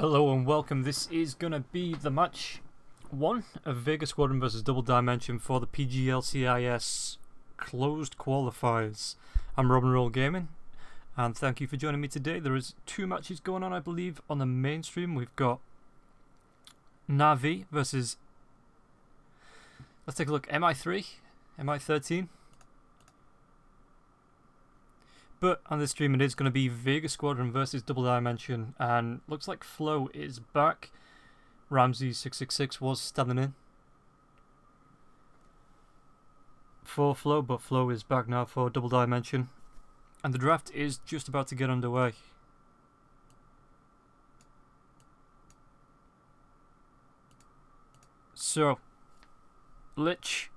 Hello and welcome. This is going to be the match 1 of Vega Squadron versus Double Dimension for the PGL CIS closed qualifiers. I'm Robin Roll Gaming and thank you for joining me today. There is 2 matches going on, I believe, on the main stream. We've got Navi versus, let's take a look, MI13. But on this stream it is going to be Vega Squadron versus Double Dimension, and looks like Flo is back. Ramsey666 was standing in for Flo, but Flo is back now for Double Dimension. And the draft is just about to get underway. So, Lich.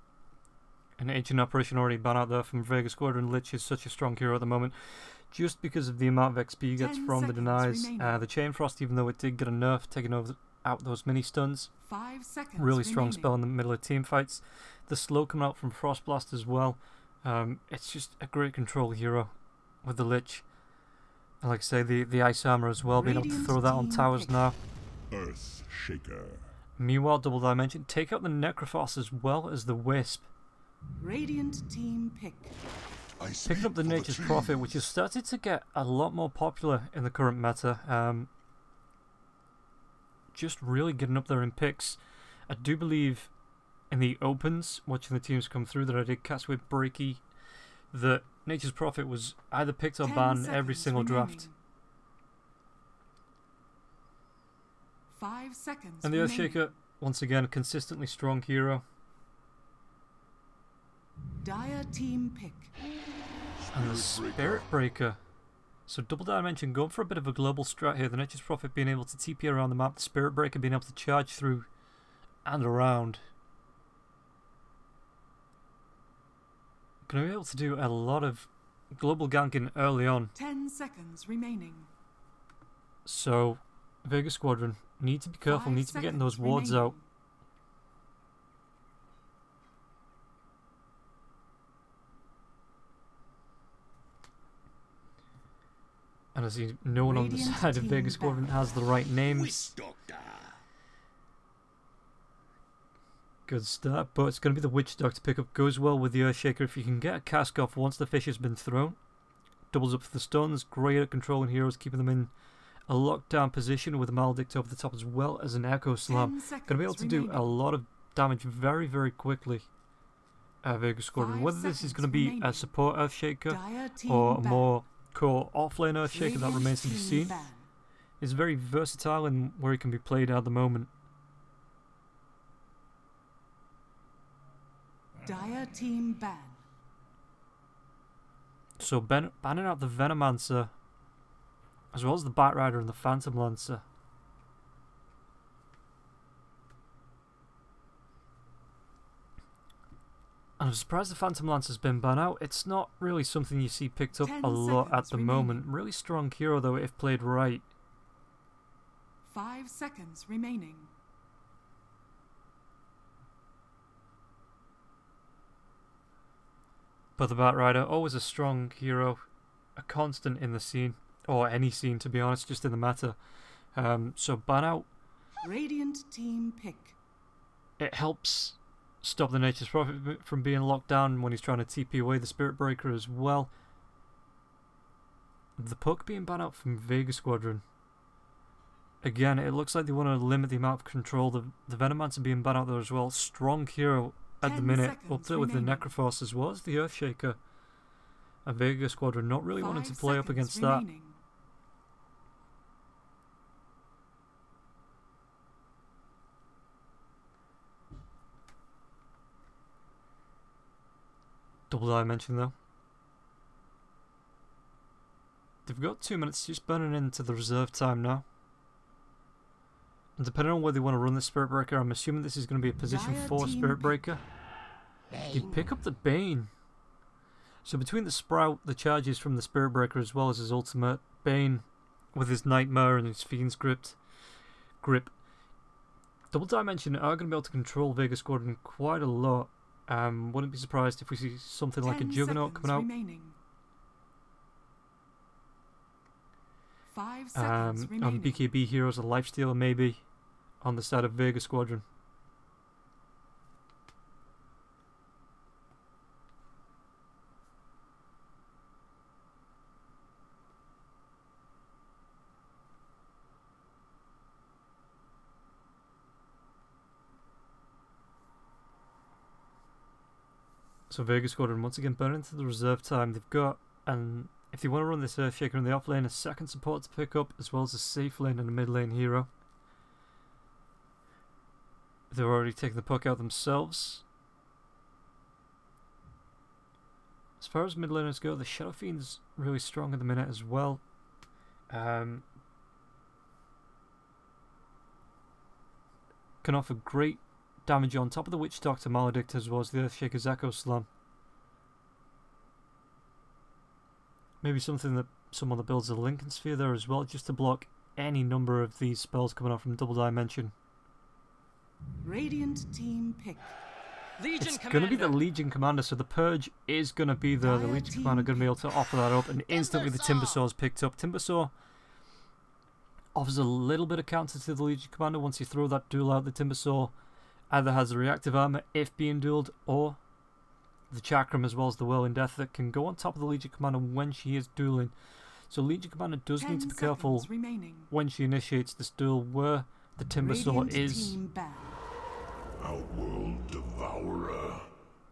An ancient operation already banned out there from Vega Squadron. Lich is such a strong hero at the moment, just because of the amount of XP he gets from the denies. The Chain Frost, even though it did get a nerf, taking out those mini stuns. 5 seconds really strong remaining. spell in the middle of team fights. The slow coming out from Frost Blast as well. It's just a great control hero with the Lich. And like I say, the Ice Armor as well, being able to throw that on towers now. Earth Shaker. Meanwhile, Double Dimension take out the Necrophos as well as the Wisp. Radiant team pick. Picking up the Nature's Prophet, which has started to get a lot more popular in the current meta. Just really getting up there in picks. I do believe in the opens, watching the teams come through, that I did catch with Breaky, that Nature's Prophet was either picked or banned every single draft. 5 seconds And the Earthshaker, once again, consistently strong hero. Dire team pick. And the Spirit Breaker. So Double Dimension going for a bit of a global strat here. The Nature's Prophet being able to TP around the map. The Spirit Breaker being able to charge through and around. Going to be able to do a lot of global ganking early on. 10 seconds remaining. So Vega Squadron need to be careful, need to be getting those wards out. And I see no one on the side of Vega Squadron has the right names. Good start, but it's going to be the Witch Doctor pickup. Goes well with the Earthshaker if you can get a cask off once the fish has been thrown. Doubles up for the stuns, great at controlling heroes, keeping them in a lockdown position with a Maledict over the top as well as an Echo Slam. Going to be able to do a lot of damage very, very quickly. Vega Squadron. Whether this is going to be a support Earthshaker or a more core offlane Earthshaker, that remains to be seen. It's very versatile in where it can be played at the moment. Dire team ban. So banning out the Venomancer as well as the Batrider and the Phantom Lancer. And I'm surprised the Phantom Lancer's been banned out. It's not really something you see picked up a lot at the moment. Really strong hero though if played right. 5 seconds remaining. But the Batrider, always a strong hero, a constant in the scene, or any scene to be honest, just in the meta. So ban out. Radiant team pick. It helps stop the Nature's Prophet from being locked down when he's trying to TP away the Spirit Breaker as well. The Puck being banned out from Vega Squadron. Again, it looks like they want to limit the amount of control. The Venomancer being banned out there as well. Strong hero at the minute, up there with the Necrophos as well as the Earthshaker. And Vega Squadron not really wanting to play up against that. Double Dimension though. They've got 2 minutes just burning into the reserve time now. And depending on where they want to run the Spirit Breaker, I'm assuming this is going to be a position 4 Spirit Breaker. He'd pick up the Bane. So between the Sprout, the charges from the Spirit Breaker as well as his ultimate, Bane with his Nightmare and his Fiend's Grip. Double Dimension are going to be able to control Vega Squadron quite a lot. Wouldn't be surprised if we see something like a Juggernaut coming out. 5 seconds on remaining. BKB heroes, a lifestealer maybe on the side of Vega Squadron. So Vega Squadron once again burn into the reserve time. They've got, and if they want to run this Earthshaker in the off lane, a second support to pick up, as well as a safe lane and a mid lane hero. They're already taking the puck out themselves. As far as mid laners go, the Shadow Fiend's really strong at the minute as well. Can offer great damage on top of the Witch Doctor Maledict, as well as the Earthshaker's Echo Slam. Maybe something that someone that builds a Lincoln Sphere there as well, just to block any number of these spells coming out from Double Dimension. Radiant team pick. It's going to be the Legion Commander, so the Purge is going to be there. The Legion Commander going to be able to offer that up, and instantly the Timbersaw is picked up. Timbersaw offers a little bit of counter to the Legion Commander once you throw that duel out. The Timbersaw either has the reactive armor if being dueled, or the Chakram as well as the Whirling Death that can go on top of the Legion Commander when she is dueling. So Legion Commander does need to be careful when she initiates this duel where the Timbersaw is. Outworld Devourer.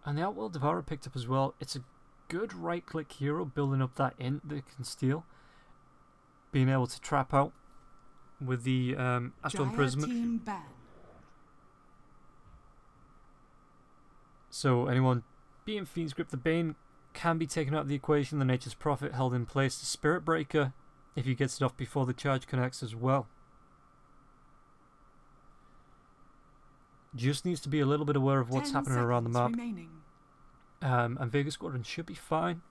And the Outworld Devourer picked up as well. It's a good right click hero building up that int that can steal. Being able to trap out with the Astral Imprisonment. So anyone being Fiend's Grip, the Bane can be taken out of the equation. The Nature's Prophet held in place. The Spirit Breaker, if he gets it off before the charge connects as well. Just needs to be a little bit aware of what's happening around the map. And Vega Squadron should be fine.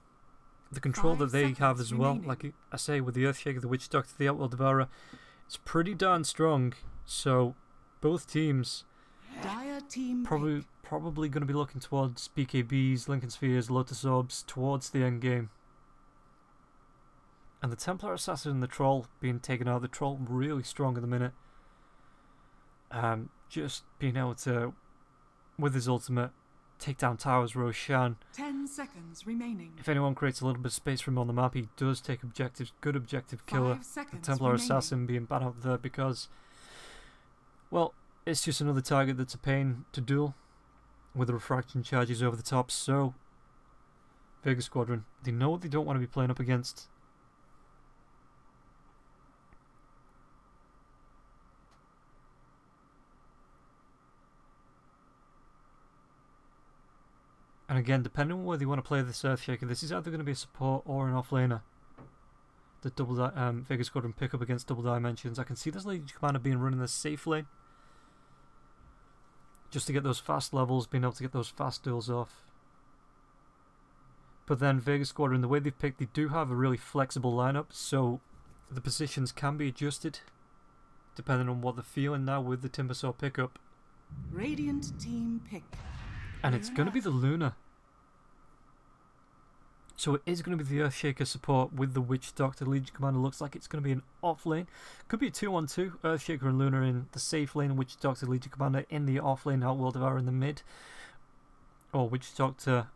The control that they have as well, like I say, with the Earthshaker, the Witch Doctor, the Outworld Devourer, it's pretty darn strong. So both teams probably going to be looking towards BKBs, Lincoln Spheres, Lotus Orbs towards the end game. And the Templar Assassin and the Troll being taken out. The Troll really strong at the minute. Just being able to, with his ultimate, take down towers, Roshan. 10 seconds remaining. If anyone creates a little bit of space for him on the map, he does take objectives. Good objective killer. The Templar Assassin being bad out there because, well, it's just another target that's a pain to duel with the refraction charges over the top. So Vega Squadron, they know what they don't want to be playing up against. And again, depending on whether you want to play this Earthshaker, this is either going to be a support or an offlaner. The Vega Squadron pick up against Double Dimensions. I can see this Legion Commander being running the safe lane, just to get those fast levels, being able to get those fast duels off. But then Vega Squadron, the way they've picked, they do have a really flexible lineup, so the positions can be adjusted depending on what they're feeling now with the Timbersaw pickup. Radiant team pick. And it's going to be the Luna. So it is going to be the Earthshaker support with the Witch Doctor. Legion Commander looks like it's going to be an off lane. Could be a 2-on-2. Earthshaker and Luna in the safe lane. Witch Doctor, Legion Commander in the off lane. Outworld Devourer in the mid. Or Witch Doctor,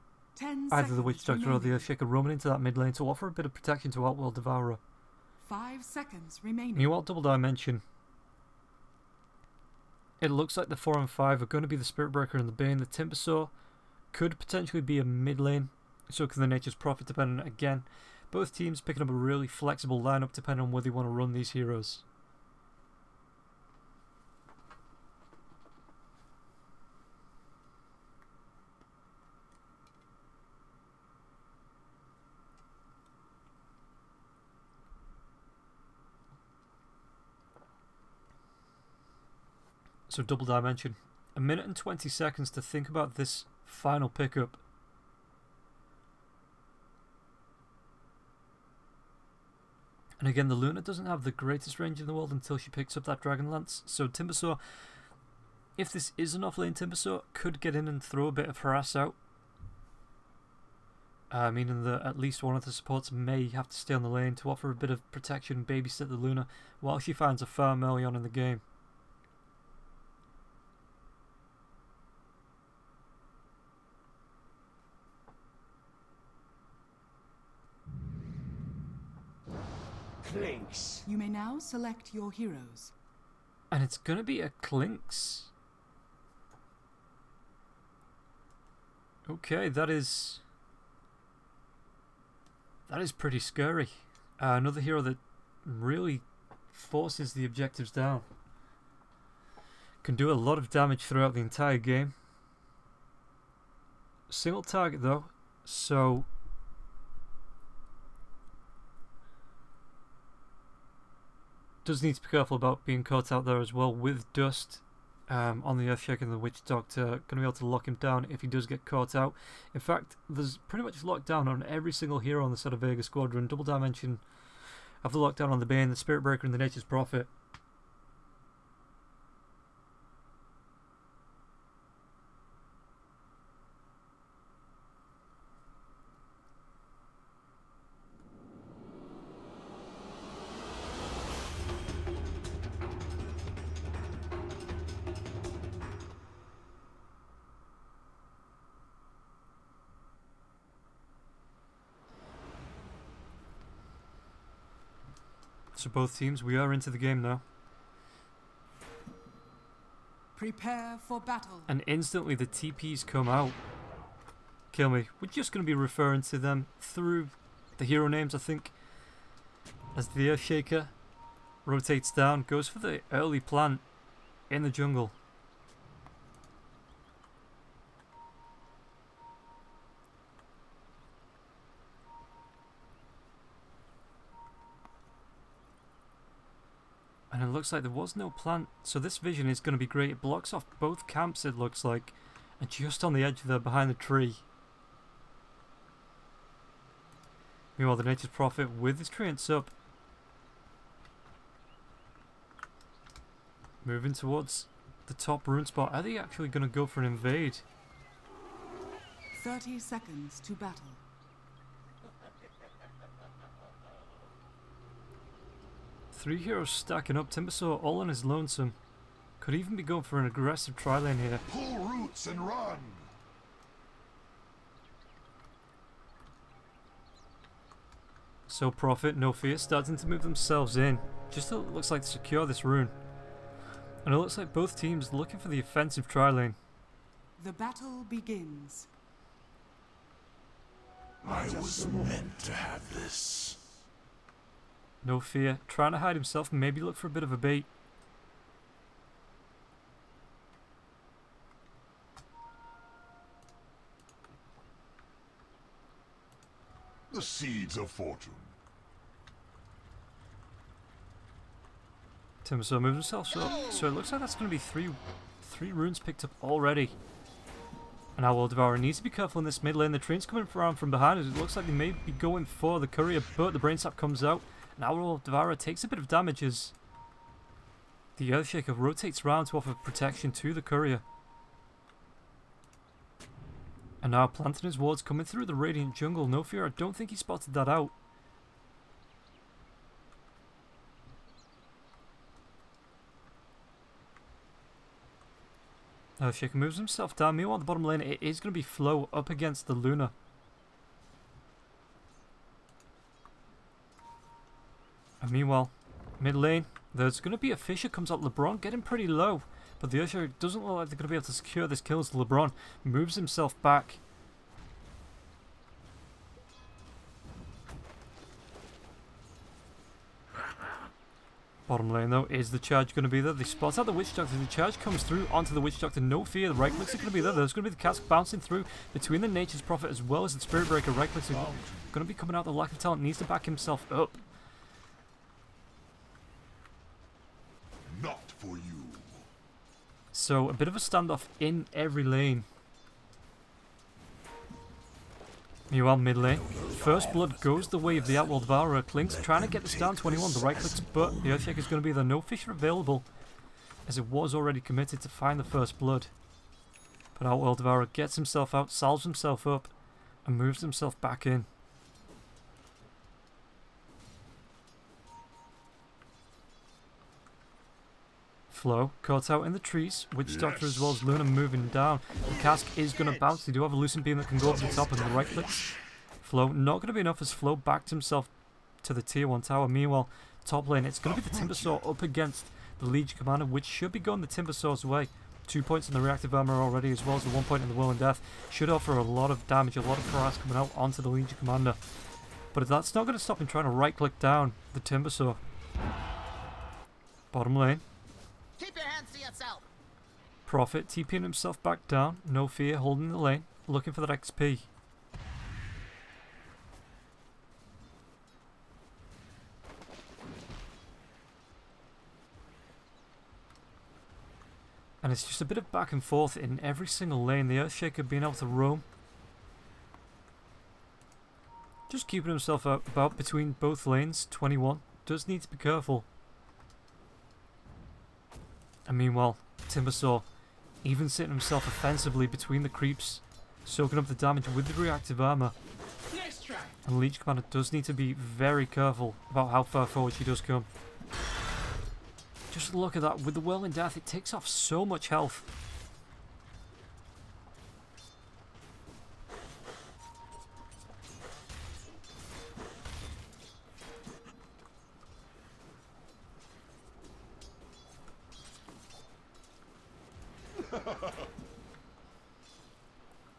either the Witch Doctor or the Earthshaker roaming into that mid lane to offer a bit of protection to Outworld Devourer. 5 seconds remaining. Meanwhile, Double Dimension. It looks like the 4 and 5 are going to be the Spirit Breaker and the Bane. The Timbersaw could potentially be a mid lane. So can the Nature's Prophet, depending again. Both teams picking up a really flexible lineup depending on whether they want to run these heroes. So Double Dimension. 1 minute and 20 seconds to think about this final pickup. And again, the Luna doesn't have the greatest range in the world until she picks up that Dragon Lance. So Timbersaw, if this is an off-lane Timbersaw, could get in and throw a bit of harass out. meaning that at least one of the supports may have to stay on the lane to offer a bit of protection and babysit the Luna while she finds a farm early on in the game. Clinks. You may now select your heroes. And it's going to be a Clinks. Okay, that is pretty scary. Another hero that really forces the objectives down. Can do a lot of damage throughout the entire game. Single target though, so does need to be careful about being caught out there as well with dust on the Earthshaker and the Witch Doctor. Going to be able to lock him down if he does get caught out. In fact, there's pretty much lockdown on every single hero on the set of Vega Squadron. Double dimension of the lockdown on the Bane, the Spirit Breaker and the Nature's Prophet. So both teams, we are into the game now. Prepare for battle. And instantly the TPs come out. Kill me. We're just going to be referring to them through the hero names, I think. As the Earthshaker rotates down, goes for the early plant in the jungle. And it looks like there was no plant, so this vision is going to be great. It blocks off both camps, it looks like, and just on the edge there behind the tree. Meanwhile, the Nature's Prophet with his treants up, moving towards the top rune spot. Are they actually going to go for an invade? 30 seconds to battle. Three heroes stacking up. Timbersaw all on his lonesome. Could even be going for an aggressive tri-lane here. Pull roots and run. So Prophet, no fear, starting to move themselves in. Just so it looks like to secure this rune. And it looks like both teams looking for the offensive tri-lane. The battle begins. I was meant to have this. No fear, trying to hide himself and maybe look for a bit of a bait. The seeds of fortune. Timbersaw moves himself up, so it looks like that's going to be three runes picked up already. And now World Devourer needs to be careful in this mid lane. The train's coming around from behind us. It looks like they may be going for the courier, but the brain sap comes out. Now World Devourer takes a bit of damage as the Earthshaker rotates round to offer protection to the courier. And now planting his wards coming through the Radiant Jungle. No fear, I don't think he spotted that out. Earthshaker moves himself down. Meanwhile, on the bottom lane, it is going to be Flow up against the Luna. And meanwhile, mid lane, there's going to be a Fisher comes up. LeBron getting pretty low. But the Earthshaker doesn't look like they're going to be able to secure this kill as LeBron moves himself back. Bottom lane though, is the charge going to be there? They spot out the Witch Doctor. The charge comes through onto the Witch Doctor. No fear. The right clicks are going to be there. There's going to be the cask bouncing through between the Nature's Prophet as well as the Spirit Breaker. Right clicks are going to be coming out. The lack of talent needs to back himself up. Not for you. So a bit of a standoff in every lane. Meanwhile, mid lane, First Blood goes the way of the Outworld Devourer. Clinks trying to get this down 21. The right clicks, but the Earthshaker is going to be there. No Fisher available, as it was already committed to find the First Blood. But Outworld Devourer gets himself out, salves himself up, and moves himself back in. Flo caught out in the trees. Witch Doctor as well as Luna moving down. The cask is going to bounce. They do have a Lucent Beam that can go over the top and the right clicks. Flo not going to be enough as Flo backed himself to the tier 1 tower. Meanwhile, top lane, it's going to be the Timbersaw up against the Legion Commander, which should be going the Timbersaw's way. 2 points in the reactive armor already, as well as the 1 point in the Will and Death. Should offer a lot of damage, a lot of harass coming out onto the Legion Commander. But that's not going to stop him trying to right-click down the Timbersaw. Bottom lane. Keep your hands to yourself. Prophet TPing himself back down. No fear, holding the lane, looking for that XP. And it's just a bit of back and forth in every single lane. The Earthshaker being able to roam. Just keeping himself about between both lanes. 21. Does need to be careful. And meanwhile, Timbersaw even sitting himself offensively between the creeps. Soaking up the damage with the reactive armor. And Leech Commander does need to be very careful about how far forward she does come. Just look at that, with the Whirl and Death, it takes off so much health.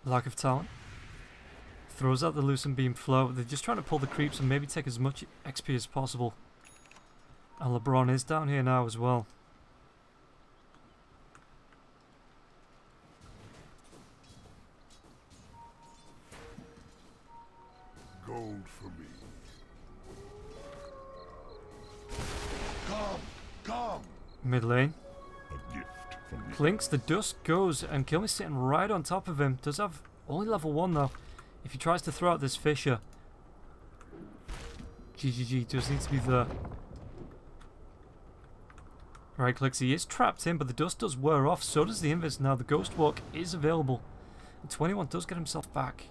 Lack of talent. Throws out the Lucent Beam Flow. They're just trying to pull the creeps and maybe take as much XP as possible. And LeBron is down here now as well. Gold for me. Come. Mid lane. A gift from the Clinks, the dust goes, and Kilmy's sitting right on top of him. Does have only level 1 though. If he tries to throw out this Fissure, GGG does need to be there. Right clicks, he is trapped in, but the dust does wear off, so does the Invis now. The Ghost Walk is available. And 21 does get himself back.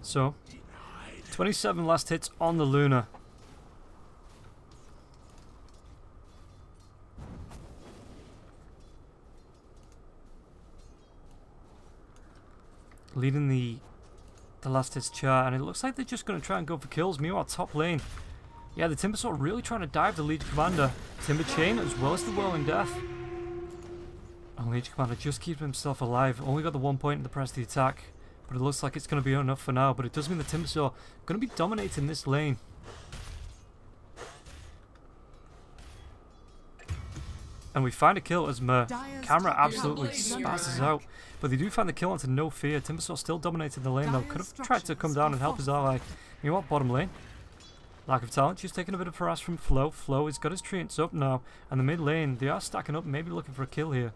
So, 27 last hits on the Luna. Leading the last hits chart, and it looks like they're just going to try and go for kills. Meanwhile, top lane. Yeah, the Timbersaw really trying to dive the Legion Commander. Timber Chain as well as the Whirling Death. And Legion Commander just keeping himself alive. Only got the 1 point in the press of the attack. But it looks like it's going to be enough for now. But it does mean the Timbersaw going to be dominating this lane. And we find a kill as my camera absolutely spazzes out. But they do find the kill onto No Fear. Timbersaw still dominating the lane though. Could have tried to come down and help his ally. Meanwhile, bottom lane. Lack of talent. Just taking a bit of harass from Flo. Flo has got his treants up now. And the mid lane, they are stacking up. Maybe looking for a kill here.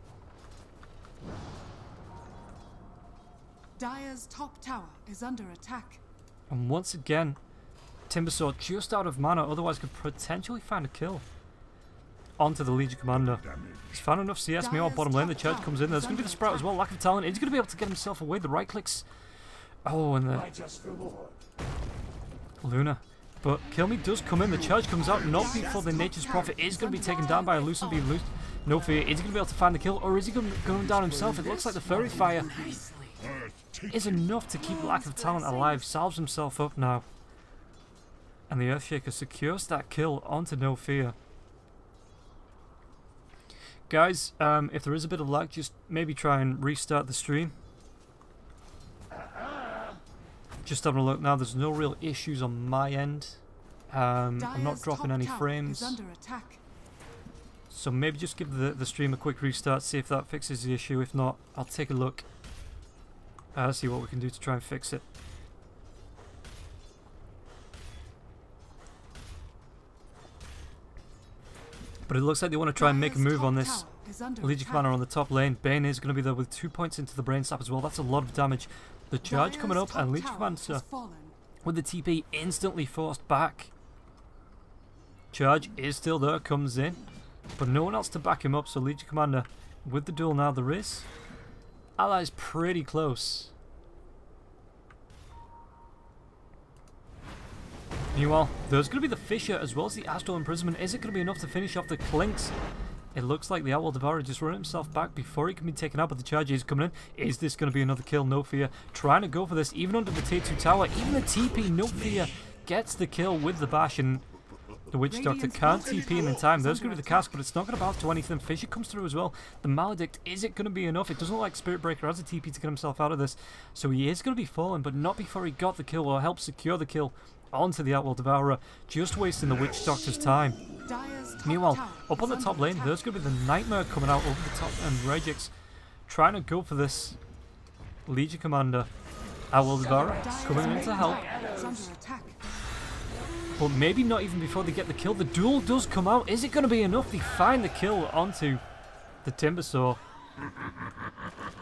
Dire's top tower is under attack. And once again, Timbersaw just out of mana, otherwise could potentially find a kill. Onto the Legion Commander. He's found enough CS. Meanwhile, bottom lane, the Church comes in. There's going to be the Sprout as well. Lack of talent. He's going to be able to get himself away. The right clicks. Oh, and the Luna. But Kilme does come in. The Church comes out. Not before the Nature's Prophet is going to be taken down by a Lucent Beam. No Fear. Is he going to be able to find the kill, or is he going to go down himself? It looks like the Fairy Fire is enough to keep Lack of Talent alive. Salves himself up now. And the Earthshaker secures that kill onto No Fear. Guys, if there is a bit of lag, just maybe try and restart the stream. Just having a look now, there's no real issues on my end. I'm not dropping any frames. So maybe just give the stream a quick restart, see if that fixes the issue. If not, I'll take a look. See what we can do to try and fix it. But it looks like they want to try and make a move on this Legion attack. Commander on the top lane. Bane is going to be there with 2 points into the brain slap as well. That's a lot of damage. The charge Dire's coming up, top and Legion tower Commander has fallen. with the TP instantly forced back. Charge is still there, comes in, but no one else to back him up, so Legion Commander with the duel now. There is allies pretty close. Meanwhile, there's going to be the Fissure as well as the Astral Imprisonment. Is it going to be enough to finish off the Clinks? It looks like the Outworld Devourer just running himself back before he can be taken out, but the charge is coming in. Is this going to be another kill? No Fear trying to go for this, even under the tier 2 tower. Even the TP, No Fear gets the kill with the bash, and the Witch Doctor can't TP in time. There's going to be the cast, but it's not going to bounce to anything. Fissure comes through as well. The Maledict, is it going to be enough? It doesn't look like Spirit Breaker has a TP to get himself out of this, so he is going to be falling, but not before he got the kill or helped secure the kill onto the Outworld Devourer, just wasting the Witch Doctor's time. Meanwhile, up on the top lane, there's going to be the Nightmare coming out over the top, and Regix trying to go for this Legion Commander. Outworld Devourer coming in to help, but maybe not even before they get the kill. The duel does come out. Is it going to be enough? They find the kill onto the Timbersaw.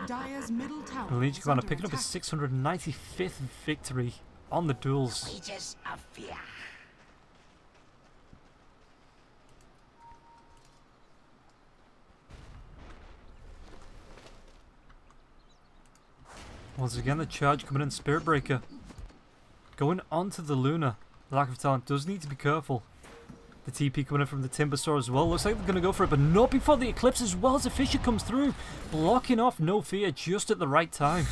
The Legion Commander picking up his 695th victory on the duels. Once again, the charge coming in. Spirit Breaker going onto the Luna. Lack of talent does need to be careful. The TP coming in from the Timbersaw as well. Looks like they're going to go for it, but not before the Eclipse, as well as the Fissure comes through, blocking off No Fear just at the right time.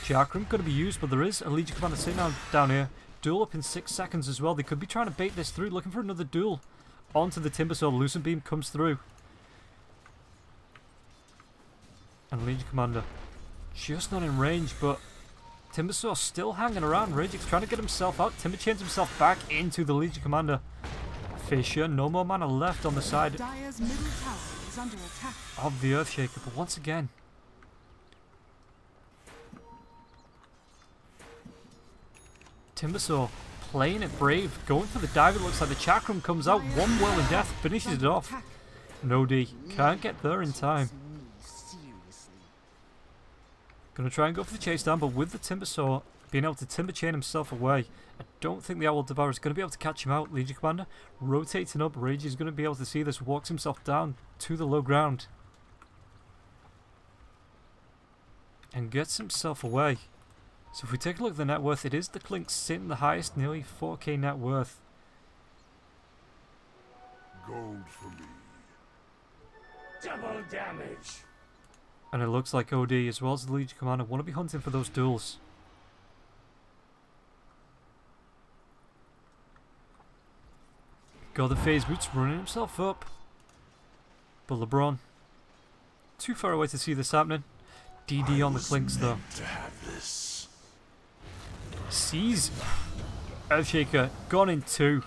Chakram going to be used, but there is a Legion Commander sitting down here. Duel up in 6 seconds as well. They could be trying to bait this through, looking for another duel onto the Timbersaw. Lucent Beam comes through, and Legion Commander just not in range, but Timbersaw still hanging around. Regix trying to get himself out. Timber chains himself back into the Legion Commander. Fissure, no more mana left on the side of the Earthshaker, but once again, Timbersaw playing it brave, going for the dive. It looks like the Chakram comes out. One whirl in death finishes it off. No D, can't get there in time. Gonna try and go for the chase down, but with the Timbersaw being able to timber chain himself away, I don't think the Outworld Devourer is going to be able to catch him out. Legion Commander rotating up. Rage is going to be able to see this, walks himself down to the low ground, and gets himself away. So if we take a look at the net worth, it is the Clink sitting the highest, nearly 4k net worth. Gold for me. Double damage. And it looks like OD as well as the Legion Commander want to be hunting for those duels. Got the phase boots running himself up, but LeBron too far away to see this happening. DD on the Clinks though. Sees Earthshaker gone in 2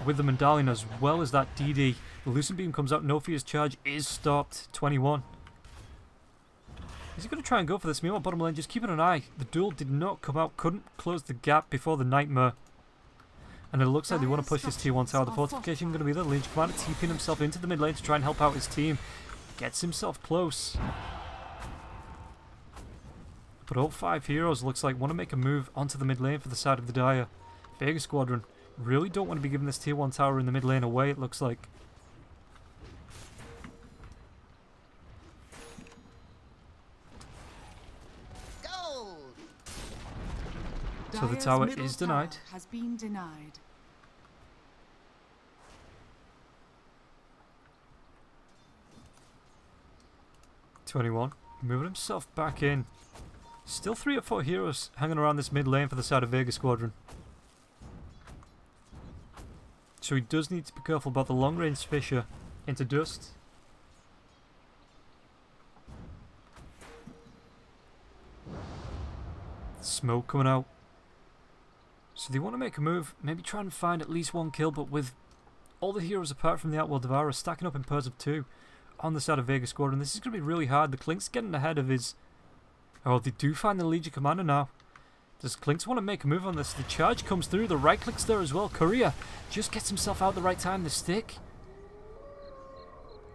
with the Medallion as well as that DD. The Lucent Beam comes out. No Fear's charge is stopped. 21. Is he going to try and go for this? Meanwhile, bottom lane, just keeping an eye. The duel did not come out, couldn't close the gap before the Nightmare. And it looks like they want to push this tier 1 tower. The fortification going to be there. Legion Commander TPing himself into the mid lane to try and help out his team. Gets himself close. But all 5 heroes looks like want to make a move onto the mid lane for the side of the Dire. Vega Squadron really don't want to be giving this tier 1 tower in the mid lane away, it looks like. So the tower is denied. Has been denied. .21, moving himself back in. Still 3 or 4 heroes hanging around this mid lane for the side of Vega Squadron. So he does need to be careful about the long range Fissure into dust. Smoke coming out. So they want to make a move, maybe try and find at least 1 kill, but with all the heroes apart from the Outworld Devourer stacking up in pairs of 2 on the side of Vega Squadron, this is going to be really hard. The Clink's getting ahead of his... Oh, they do find the Legion Commander now. Does Clinks want to make a move on this? The charge comes through, the right click's there as well. Courier just gets himself out at the right time. The stick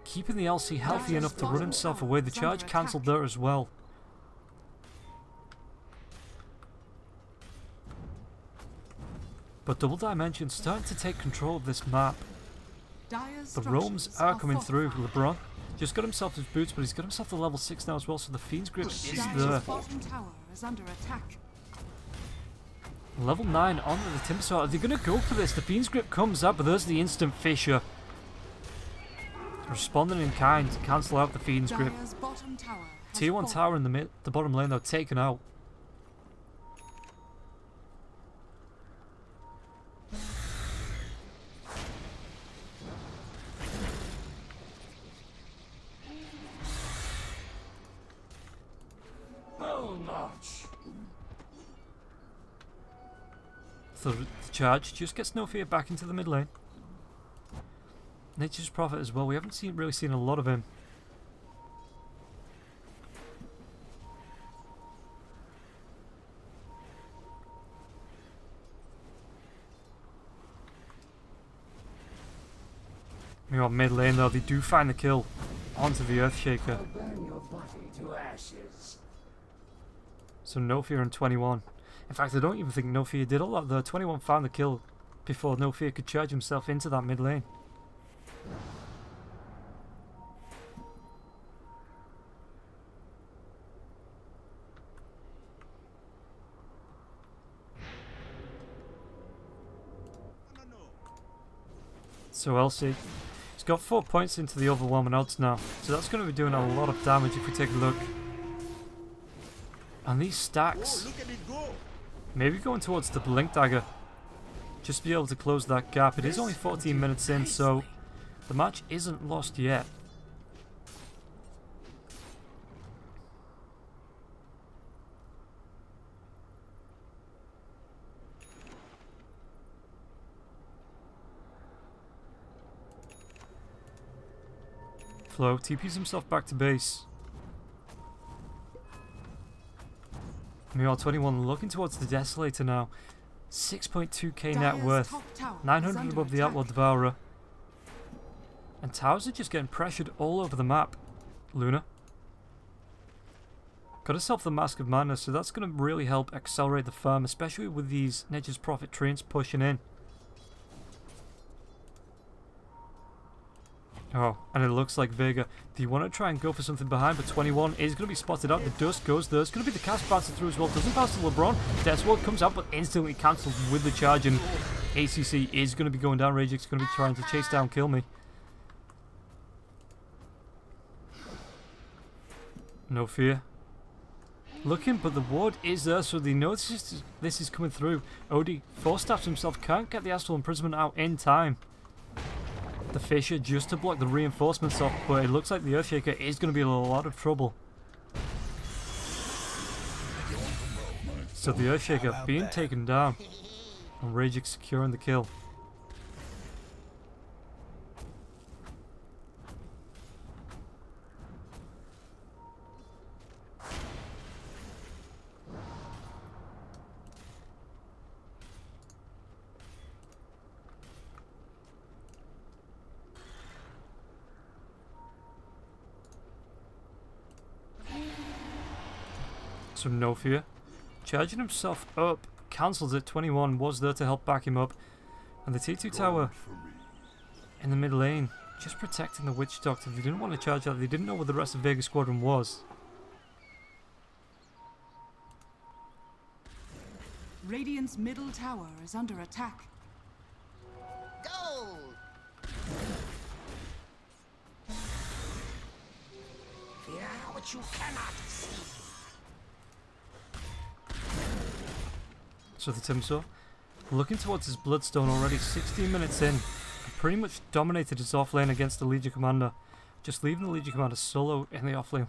keeping the LC healthy enough to run himself away. The charge cancelled there as well. But Double Dimension's starting to take control of this map. The roams are coming through. LeBron just got himself his boots, but he's got himself to level 6 now as well, so the Fiend's Grip is there. Bottom tower is under attack. Level 9 onto the Timber Saw. Are they going to go for this? The Fiend's Grip comes up, but there's the instant Fissure. Responding in kind to cancel out the Fiend's Grip. Tier 1 tower in the bottom lane, though, taken out. So the charge just gets no fear back into the mid lane. Nature's Prophet as well. We haven't really seen a lot of him. Meanwhile, mid lane though, they do find the kill onto the Earthshaker. So no fear on 21. In fact, I don't even think No Fear did a lot there. 21 found the kill before No Fear could charge himself into that mid lane. So LC, he's got 4 points into the overwhelming odds now. So that's going to be doing a lot of damage if we take a look. And these stacks, maybe going towards the Blink Dagger, just to be able to close that gap. It is only 14 minutes in, so the match isn't lost yet. Flo TPs himself back to base. Meanwhile, 21 looking towards the Desolator now. 6.2k net worth. 900 above the Outlaw Devourer. And towers are just getting pressured all over the map. Luna got herself the Mask of Madness, so that's going to really help accelerate the farm, especially with these Nature's Prophet trains pushing in. Oh, and it looks like Vega. Do you want to try and go for something behind? But 21 is going to be spotted out. The dust goes there. It's going to be the cast bouncer through as well. Doesn't pass to LeBron. Death Sword comes out, but instantly cancelled with the charge. And ACC is going to be going down. Ragix going to be trying to chase down Kill Me. No fear. Looking, but the ward is there, so they know this is coming through. Odie force-staffs himself. Can't get the Astral Imprisonment out in time. The Fissure just to block the reinforcements off, but it looks like the Earthshaker is going to be in a lot of trouble. So the Earthshaker being taken down, and Ragix securing the kill. So No Fear charging himself up, cancels it. 21 was there to help back him up, and the T2 tower in the mid lane just protecting the Witch Doctor. They didn't want to charge that. They didn't know where the rest of Vega squadron was. Radiant's middle tower is under attack. Gold! Fear what you cannot see. So the Timsaw looking towards his Bloodstone already. 16 minutes in, pretty much dominated his off lane against the Legion Commander. Just leaving the Legion Commander solo in the off lane,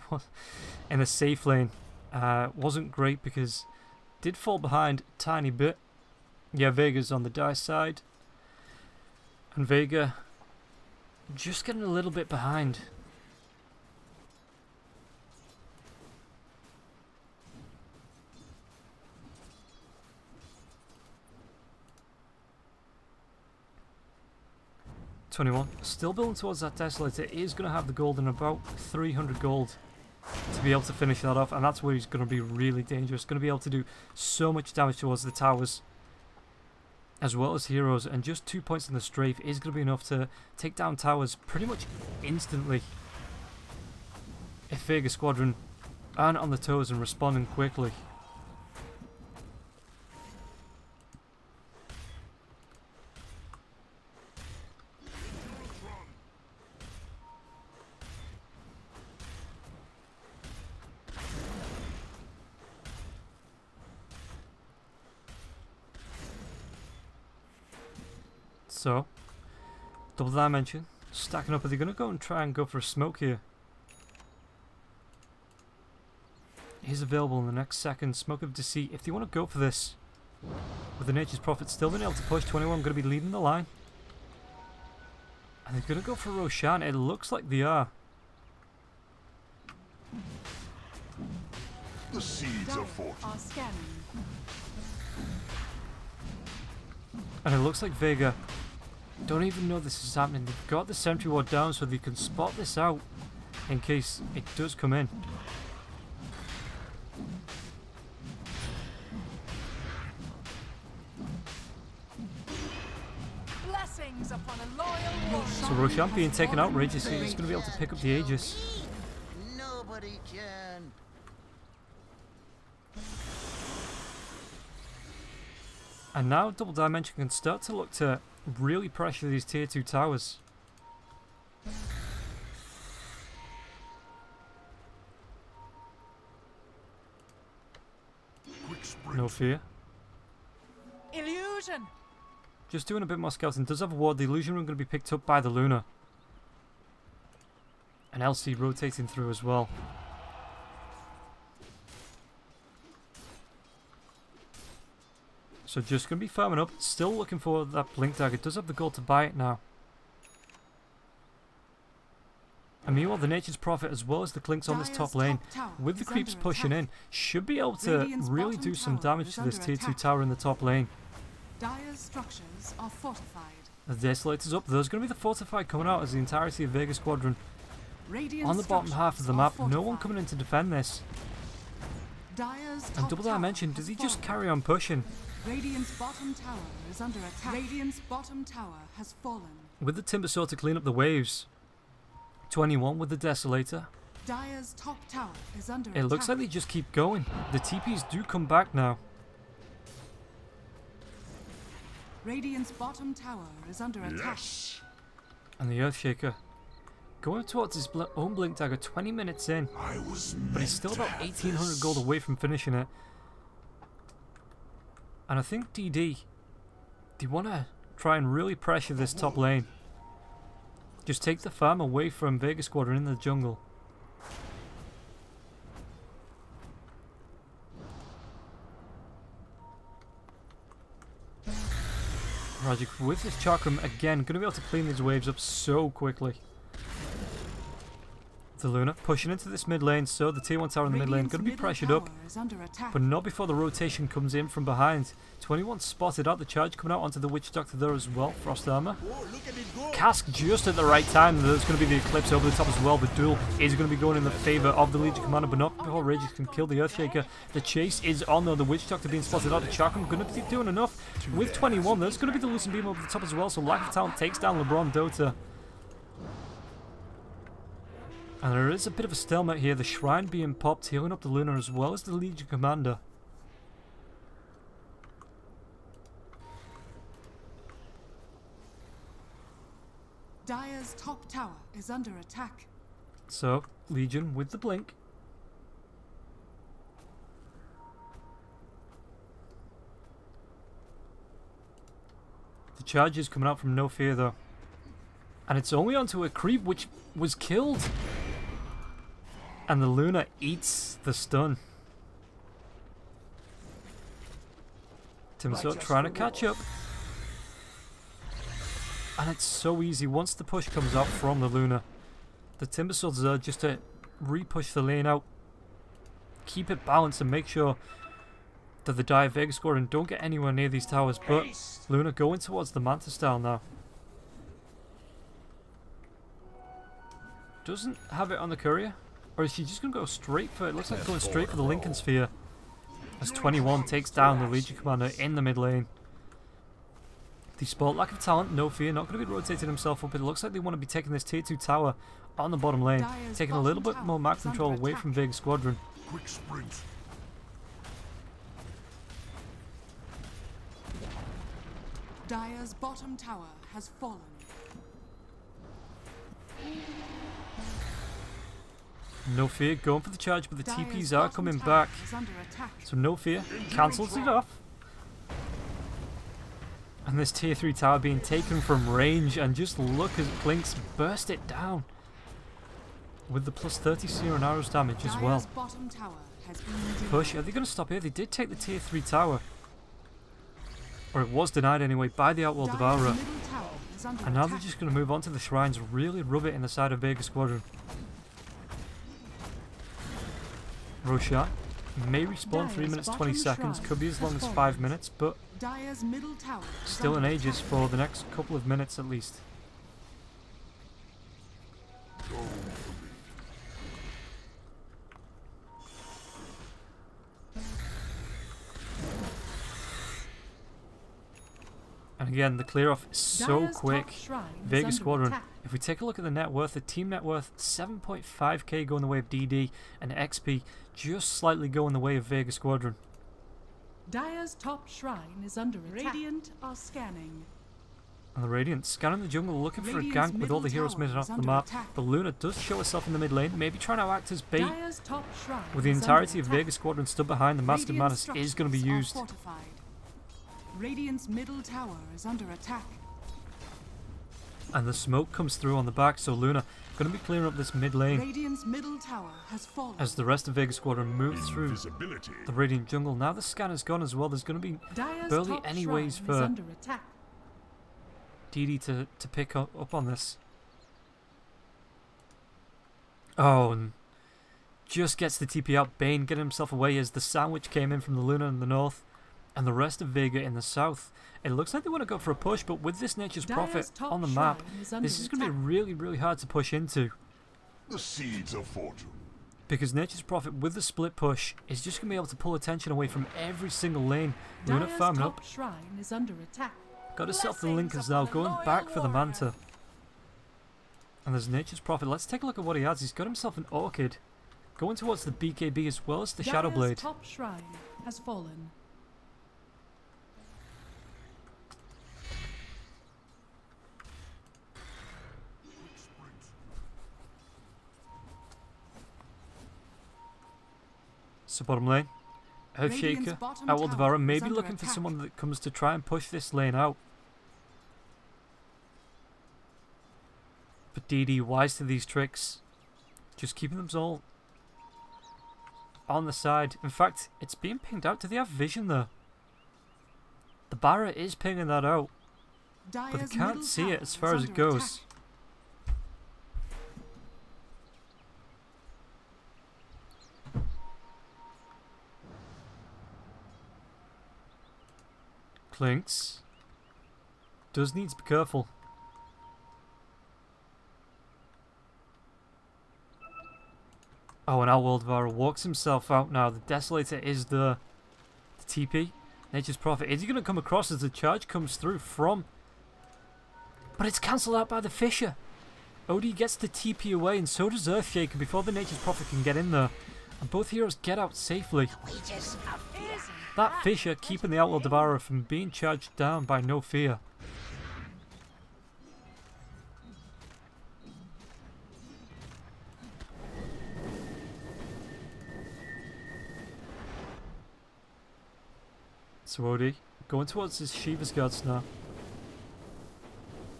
in the safe lane, wasn't great because did fall behind a tiny bit. Yeah, Vega's on the die side, and Vega just getting a little bit behind. 21. Still building towards that Desolator. Is going to have the gold and about 300 gold to be able to finish that off. And that's where he's going to be really dangerous. Going to be able to do so much damage towards the towers, as well as heroes. And just 2 points in the strafe is going to be enough to take down towers pretty much instantly. If Vega Squadron aren't on the toes and responding quickly. So, double dimension, stacking up. Are they going to go and try and go for a smoke here? Is available in the next second. Smoke of Deceit. If they want to go for this, with the Nature's Prophet still being able to push, 21 going to be leading the line. And they're going to go for Roshan. It looks like they are. The seeds are fortunate. scanning. And it looks like Vega don't even know this is happening. They've got the sentry ward down so they can spot this out in case it does come in. Blessings upon a loyal warrior. So Roshan being taken out, Rageous is going to be able to pick up the Aegis. Nobody can. And now Double Dimension can start to look to really pressure these tier 2 towers. No fear. Illusion. Just doing a bit more scouting. Does have a ward. The illusion room going to be picked up by the Luna. And LC rotating through as well. So just going to be farming up. Still looking for that Blink Dagger. Does have the gold to buy it now. And meanwhile, the Nature's Prophet, as well as the Clinks on this top lane, with the creeps pushing in, should be able to really do some damage to this tier 2 tower in the top lane. Dire's structures are fortified. The Desolator's up. There's going to be the Fortified coming out as the entirety of Vega Squadron on the bottom half of the map. No one coming in to defend this. And Double Dimension, does he just carry on pushing? Radiant's bottom tower is under attack. Radiant's bottom tower has fallen. With the Timber Sword to clean up the waves. 21 with the Desolator. Dire's top tower is under It looks like they just keep going. The TPs do come back now. Radiant's bottom tower is under attack. Yes. And the Earthshaker going towards his own Blink Dagger 20 minutes in. I was But he's still about 1800 gold away from finishing it. And I think DD, they want to try and really pressure this top lane. Just take the farm away from Vega Squadron in the jungle. Rajic with this Chakram again, going to be able to clean these waves up so quickly. The Luna pushing into this mid lane, so the tier 1 tower in the mid lane going to be pressured up, but not before the rotation comes in from behind. 21 spotted out, the charge coming out onto the Witch Doctor there as well. Frost Armor. Cask just at the right time. There's going to be the Eclipse over the top as well. The duel is going to be going in the favour of the Legion Commander, but not before Rages can kill the Earthshaker. The chase is on though, the Witch Doctor being spotted out. The Chakram going to be doing enough with 21. There's going to be the Lucent Beam over the top as well, so Lack of Talent takes down LeBron Dota. And there is a bit of a stalemate here, the Shrine being popped, healing up the Luna as well as the Legion Commander. Dire's top tower is under attack. So, Legion with the blink. The charge is coming out from No Fear though. And it's only onto a creep which was killed. And the Luna eats the stun. Timso trying to catch up. And it's so easy once the push comes out from the Luna. The Timber Swords are just to re-push the lane out. Keep it balanced and make sure that the Dire Vega Squadron don't get anywhere near these towers. But Luna going towards the Manta style now. doesn't have it on the courier. Or is she just going to go straight for it? Looks like going straight for the Lincoln Sphere. As 21 takes down the Legion Commander in the mid lane. Despite lack of talent, no fear, not going to be rotating himself up. It looks like they want to be taking this tier 2 tower on the bottom lane. Taking a little bit more map control away from Vega Squadron. Quick sprint. Dire's bottom tower has fallen. No fear, going for the charge, but the Dire's TPs are bottom coming tower back. is under attack. So no fear, cancels it off. And this tier 3 tower being taken from range, and just look as Blinks burst it down. With the plus 30 Seer and arrows damage as well. Dire's bottom tower has been Push, are they going to stop here? They did take the tier 3 tower. Or it was denied anyway by the Outworld Devourer. And now they're just going to move on to the shrines, really rub it in the side of Vega Squadron. Roshan may respawn 3 minutes 20 seconds, could be as long as 5 minutes, but Dire's middle tower is still in under Aegis attack. for the next couple of minutes at least. And again, the clear off is so Dire's quick. top shrine is Vega under Squadron, attack. if we take a look at the net worth, the team net worth 7.5k going the way of DD, and XP just slightly going the way of Vega Squadron. Dire's top shrine is under attack. Radiant are scanning. And the Radiant scanning the jungle, looking for a Radiant's gank with all the middle heroes tower made it is off the under map. attack. But Luna does show herself in the mid lane, maybe trying to act as bait. Dire's top shrine With the is entirety under of attack. Vega Squadron stood behind, the Master Radiant Manus is going to be structures are used. fortified. Radiant's middle tower is under attack. And the smoke comes through on the back, so Luna going to be clearing up this mid lane Radiant's middle tower has fallen. as the rest of Vega Squadron moves through Invisibility. the Radiant jungle. Now the scanner's gone as well. There's going to be Dire's barely top any shrine ways is for under attack. DD to pick up on this. Oh, and just gets the TP out. Bane getting himself away as the sandwich came in from the Luna in the north and the rest of Vega in the south. It looks like they want to go for a push, but with this Nature's Dire's Prophet top on the map, shrine is under this is going to be attack. really, really hard to push into. The seeds of fortune. Because Nature's Prophet with the split push is just going to be able to pull attention away from every single lane. Luna Dire's farming top up. shrine is under attack. Got herself the Linkers now, going back for the Manta. And there's Nature's Prophet. Let's take a look at what he has. He's got himself an Orchid. Going towards the BKB as well as the Shadow Dire's Blade. top shrine has fallen. So bottom lane. Radiant's Earthshaker, bottom Outworld tower Devourer, is maybe under looking for attack. someone that comes to try and push this lane out. But DD, wise to these tricks. Just keeping them all on the side. In fact, it's being pinged out. Do they have vision there? The Barra is pinging that out, but Dire's they can't middle see tower it as far is as it under goes. attack. Clinks does need to be careful. Oh, and Outworld Devourer walks himself out now. The Desolator is the TP. Nature's Prophet. Is he going to come across as the charge comes through from? But it's cancelled out by the Fisher. Odie gets the TP away, and so does Earthshaker before the Nature's Prophet can get in there. And both heroes get out safely. That Fisher keeping the Outworld Devourer from being charged down by No Fear. So Odie going towards his Shiva's Guards now.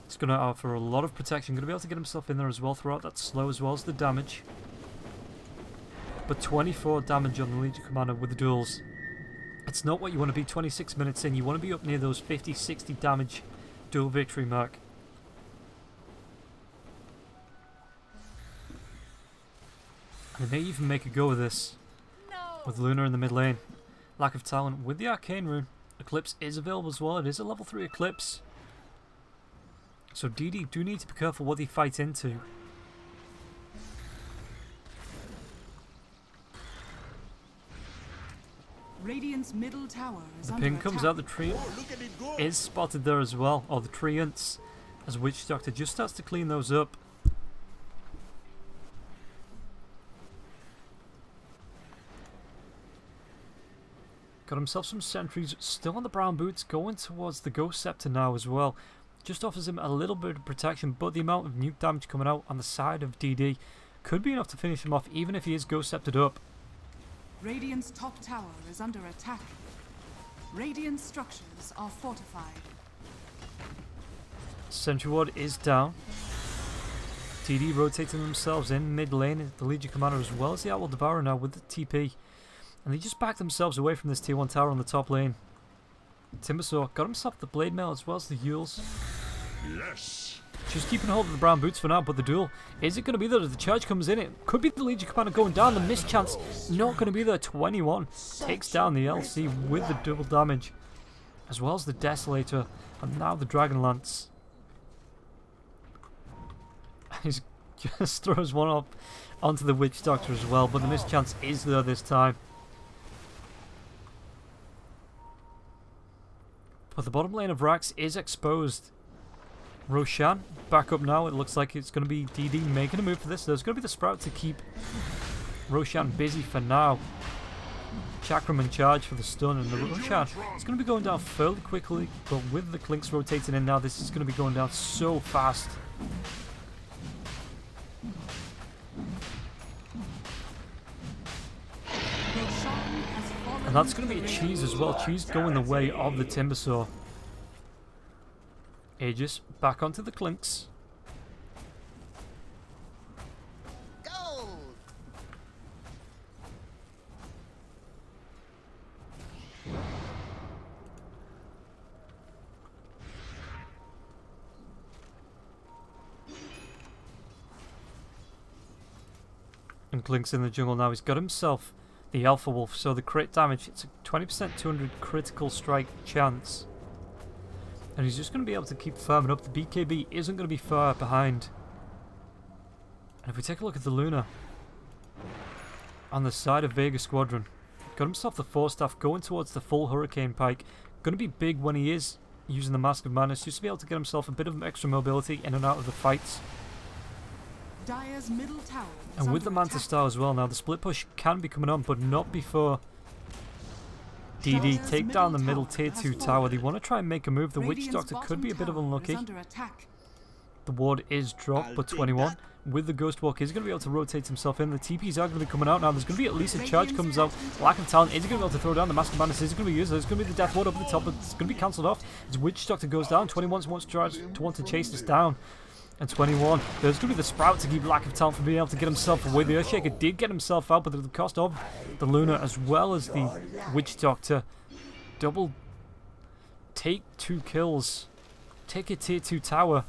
It's going to offer a lot of protection. Going to be able to get himself in there as well throughout that slow as well as the damage. But 24 damage on the Legion Commander with the duels. It's not what you want to be 26 minutes in. You want to be up near those 50, 60 damage dual victory mark. And they may even make a go of this with Luna in the mid lane. Lack of talent with the Arcane Rune. Eclipse is available as well. It is a level 3 Eclipse. So DD do need to be careful what they fight into. Radiant's middle tower is The under ping attack. comes out, the tree is spotted there as well, or the treants, as Witch Doctor just starts to clean those up. Got himself some sentries, still on the brown boots, going towards the Ghost Scepter now as well. Just offers him a little bit of protection, but the amount of nuke damage coming out on the side of DD could be enough to finish him off, even if he is Ghost Sceptered up. Radiant's top tower is under attack. Radiant structures are fortified. Sentry Ward is down. DD rotating themselves in mid lane, the Legion Commander as well as the Owl Devourer now with the TP. And they just back themselves away from this tier 1 tower on the top lane. Timbersaw got himself the Blade Mail as well as the Yules. Yes. Just keeping hold of the brown boots for now, but the duel, is it going to be there as the charge comes in? It could be the Legion Commander going down, the mischance not going to be there. 21 takes down the LC with the double damage, as well as the Desolator, and now the Dragon Lance. He just throws one up onto the Witch Doctor as well, but the mischance is there this time. But the bottom lane of Rax is exposed. Roshan back up now. It looks like it's going to be DD making a move for this. There's going to be the Sprout to keep Roshan busy for now. Chakram in charge for the stun, and the Roshan is going to be going down fairly quickly, but with the Clinks rotating in now, this is going to be going down so fast. And that's going to be a cheese as well. Cheese going the way of the Timbersaw. Aegis back onto the Clinks. Gold! And Clinks in the jungle now. He's got himself the Alpha Wolf, so the crit damage, it's a 20% 200 critical strike chance. And he's just going to be able to keep farming up. The BKB isn't going to be far behind. And if we take a look at the Luna on the side of Vega Squadron, got himself the Force Staff going towards the full Hurricane Pike. Going to be big when he is using the Mask of Madness, just to be able to get himself a bit of extra mobility in and out of the fights. Dire's middle tower is And with under the Manta attack. Star as well now, the split push can be coming on, but not before DD take down the middle tier 2 tower. They want to try and make a move. The Witch Radiant's Doctor could bottom be a bit of tower is unlucky. under attack. The ward is dropped, but 21 with the Ghost Walk is going to be able to rotate himself in. The TPs are going to be coming out now. There's going to be at least a charge comes out. Lack of talent. Is he going to be able to throw down the Mask of Madness? Is it going to be used? There's going to be the Death Ward up at the top, but it's going to be cancelled off. As Witch Doctor goes down, 21 wants to chase this down. And 21, there's going to be the Sprout to keep Lack of Talent from being able to get himself away. The Earthshaker did get himself out, but at the cost of the Luna as well as the Witch Doctor. Double take 2 kills. Take a tier 2 tower.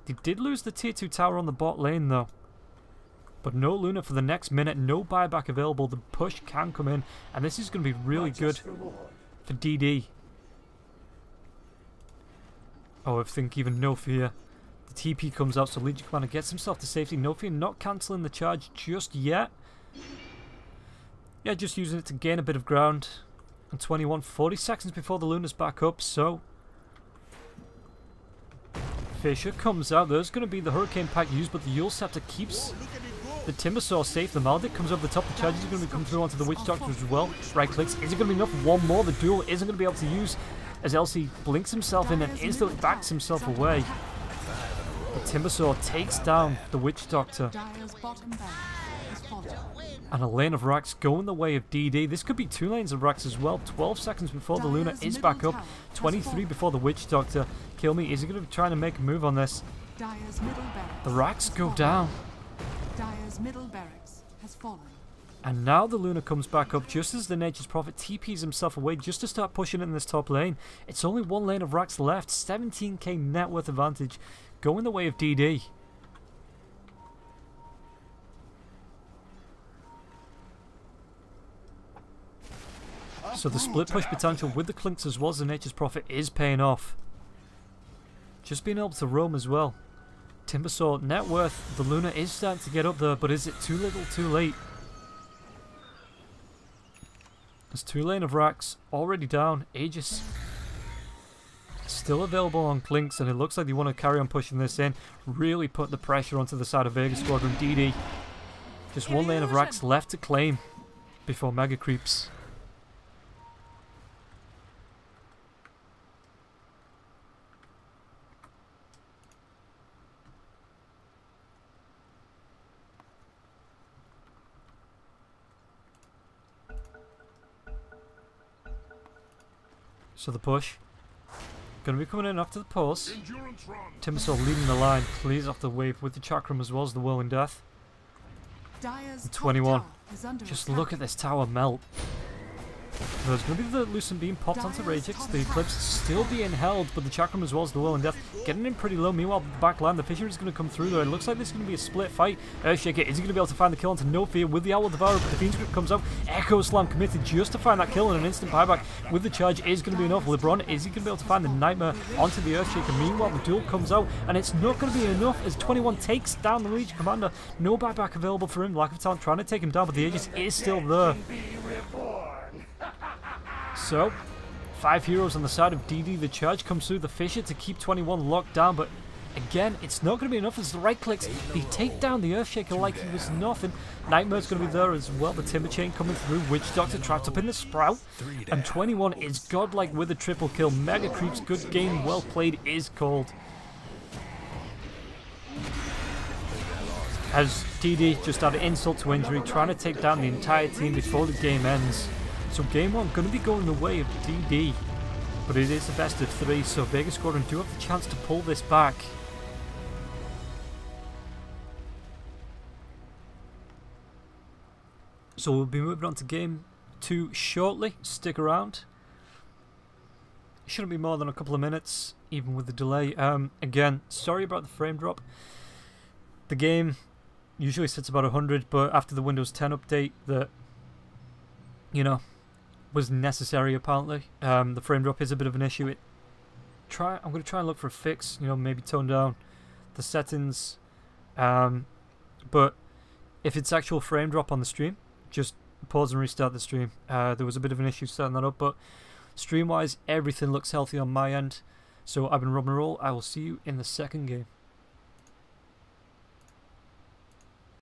They did lose the tier 2 tower on the bot lane though. But no Luna for the next minute, no buyback available. The push can come in, and this is going to be really good for DD. Oh, I think even No Fear. The TP comes out, so Legion Commander gets himself to safety. No Fear not cancelling the charge just yet. Yeah, just using it to gain a bit of ground. And 21, 40 seconds before the Luna's back up, so Fisher comes out. There's going to be the Hurricane Pack used, but the Yule Scepter keeps the Timbersaw safe. The Maldic comes over the top. The charges are going to come through onto the Witch Doctor as well. Right clicks. Is it going to be enough? One more. The duel isn't going to be able to use as Elsie blinks himself in and instantly backs himself away. The Timbersaw takes down the Witch Doctor. Dire's bottom barracks is fallen. And a lane of Rax going the way of DD. This could be 2 lanes of Rax as well. 12 seconds before the Luna is back up. 23 before the Witch Doctor. Kill me. Is he going to be trying to make a move on this? Dire's middle barracks The Rax has go fallen. down. Dire's middle barracks has fallen. And now the Luna comes back up just as the Nature's Prophet TPs himself away just to start pushing in this top lane. It's only 1 lane of Rax left. 17k net worth advantage going the way of DD. So the split push potential with the Clinks as well as the Nature's Prophet is paying off. Just being able to roam as well. Timbersaw net worth, the Luna is starting to get up there, but is it too little too late? There's 2 lane of racks already down. Aegis still available on Clinks, and it looks like they want to carry on pushing this in. Really put the pressure onto the side of Vega Squadron. DD. Just 1 lane of racks left to claim before Mega creeps. So the push. Going to be coming in after the pulse. Timbersaw leading the line. Clears off the wave with the Chakram as well as the Whirling Death. Dire's 21. top tower is under Just attack. look at this tower melt. There's going to be the Lucent Beam popped onto Ragix. The Eclipse still being held, but the Chakram as well as the Whirling Death getting in pretty low. Meanwhile, the back line, the Fisher is going to come through there. It looks like this is going to be a split fight. Earthshaker, is he going to be able to find the kill onto No Fear with the Owl Devourer? But the Fiend's Grip comes out. Echo Slam committed just to find that kill, and an instant buyback with the charge is going to be enough. LeBron, is he going to be able to find the Nightmare onto the Earthshaker? Meanwhile, the duel comes out, and it's not going to be enough as 21 takes down the Legion Commander. No buyback available for him. Lack of talent trying to take him down, but the Aegis is still there. So, 5 heroes on the side of DD. The charge comes through the Fisher to keep 21 locked down, but again, it's not going to be enough as the right clicks. They take down the Earthshaker like he was nothing. Nightmare's going to be there as well. The Timber Chain coming through. Witch Doctor trapped up in the Sprout. And 21 is godlike with a triple kill. Mega creeps. Good game. Well played is called. As DD just added insult to injury, trying to take down the entire team before the game ends. So game 1 going to be going the way of DD, but it is the best of 3, so Vega Squadron do have the chance to pull this back. So we'll be moving on to game 2 shortly. Stick around. It shouldn't be more than a couple of minutes, even with the delay. Again, sorry about the frame drop. The game usually sits about 100, but after the Windows 10 update that, you know, was necessary apparently. The frame drop is a bit of an issue. I'm going to try and look for a fix, you know, maybe tone down the settings. But if it's actual frame drop on the stream, just pause and restart the stream. There was a bit of an issue setting that up, but stream wise everything looks healthy on my end. So I've been Rob and Roll. I will see you in the second game.